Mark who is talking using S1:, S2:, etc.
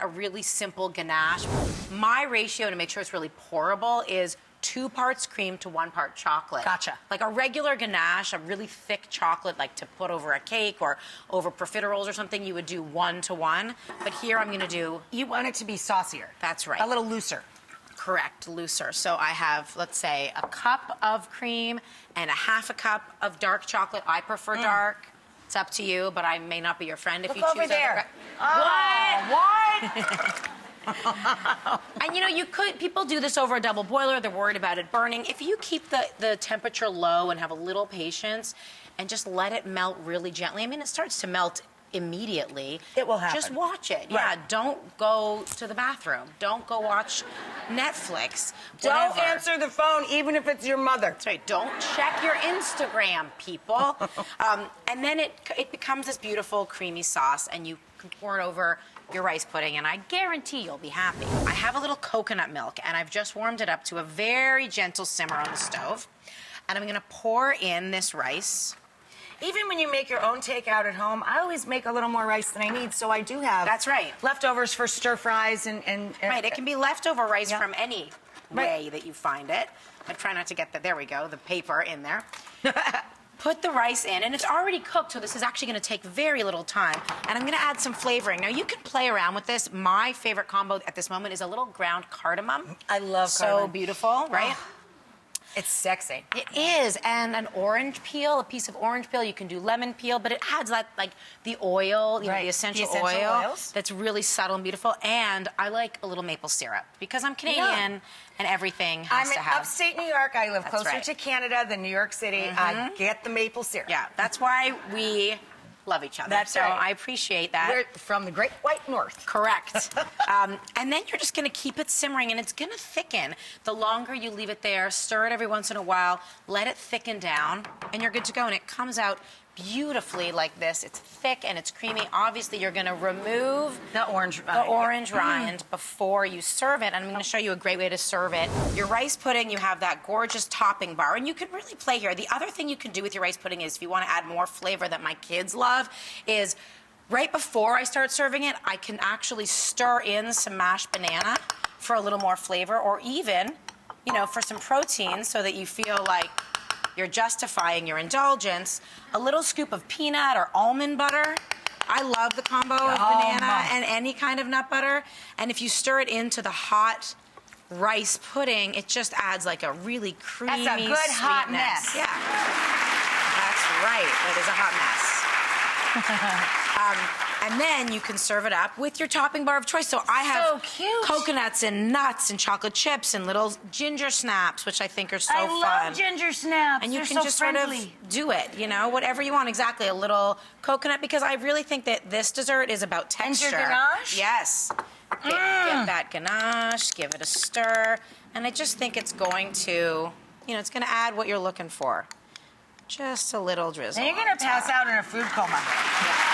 S1: a really simple ganache, my ratio to make sure it's really pourable is 2 parts cream to 1 part chocolate.
S2: Gotcha.
S1: Like a regular ganache, a really thick chocolate, like to put over a cake or over profiteroles or something, you would do 1 to 1. But here I'm gonna do...
S2: You want it to be saucier.
S1: That's right.
S2: A little looser.
S1: Correct, looser. So I have, let's say, a cup of cream and a half a cup of dark chocolate. I prefer dark. It's up to you, but I may not be your friend if you choose
S2: over there.
S1: What?
S2: What?
S1: And you know, you could, people do this over a double boiler. They're worried about it burning. If you keep the temperature low and have a little patience and just let it melt really gently. I mean, it starts to melt immediately.
S2: It will happen.
S1: Just watch it.
S2: Right.
S1: Yeah, don't go to the bathroom. Don't go watch Netflix.
S2: Don't
S1: Whatever.
S2: answer the phone, even if it's your mother.
S1: That's right. Don't check your Instagram, people. And then it becomes this beautiful creamy sauce, and you can pour it over your rice pudding, and I guarantee you'll be happy. I have a little coconut milk, and I've just warmed it up to a very gentle simmer on the stove. And I'm gonna pour in this rice.
S2: Even when you make your own takeout at home, I always make a little more rice than I need, so I do have
S1: That's right.
S2: leftovers for stir fries and
S1: Right, it can be leftover rice
S2: Yeah.
S1: from any way that you find it. I try not to get there we go, the paper in there. Put the rice in, and it's already cooked, so this is actually gonna take very little time. And I'm gonna add some flavoring. Now, you can play around with this. My favorite combo at this moment is a little ground cardamom.
S2: I love
S1: So
S2: cardamom.
S1: beautiful, right?
S2: Oh, it's sexy.
S1: It is, and an orange peel, a piece of orange peel. You can do lemon peel, but it adds that, like the oil, you know,
S2: Right.
S1: the essential
S2: The essential
S1: oil
S2: oils.
S1: that's really subtle and beautiful. And I like a little maple syrup because I'm Canadian and everything has
S2: I'm
S1: to
S2: in
S1: have.
S2: upstate New York. I live
S1: That's
S2: closer
S1: right.
S2: to Canada than New York City. I get the maple syrup.
S1: Yeah, that's why we love each other.
S2: That's
S1: so
S2: right.
S1: I appreciate that.
S2: We're from the Great White North.
S1: Correct. And then you're just going to keep it simmering, and it's going to thicken. The longer you leave it there, stir it every once in a while, let it thicken down, and you're good to go. And it comes out beautifully like this. It's thick and it's creamy. Obviously, you're going to remove
S2: The orange
S1: rind before you serve it. And I'm going to show you a great way to serve it. Your rice pudding, you have that gorgeous topping bar, and you can really play here. The other thing you can do with your rice pudding is, if you want to add more flavor that my kids love, is right before I start serving it, I can actually stir in some mashed banana for a little more flavor, or even, you know, for some protein so that you feel like you're justifying your indulgence. A little scoop of peanut or almond butter. I love the combo of banana and any kind of nut butter. And if you stir it into the hot rice pudding, it just adds like a really creamy
S2: That's a good hot
S1: sweetness.
S2: mess.
S1: Yeah, that's right. It is a hot mess. And then you can serve it up with your topping bar of choice. So I have
S2: So cute.
S1: coconuts and nuts and chocolate chips and little ginger snaps, which I think are so
S2: I
S1: fun.
S2: love ginger snaps.
S1: And you
S2: They're
S1: can
S2: so
S1: just
S2: friendly.
S1: sort of do it, you know, whatever you want. Exactly, a little coconut, because I really think that this dessert is about texture.
S2: And your ganache?
S1: Yes. Get that ganache, give it a stir, and I just think it's going to, you know, it's going to add what you're looking for. Just a little drizzle.
S2: And you're going to pass out in a food coma.
S1: Yeah.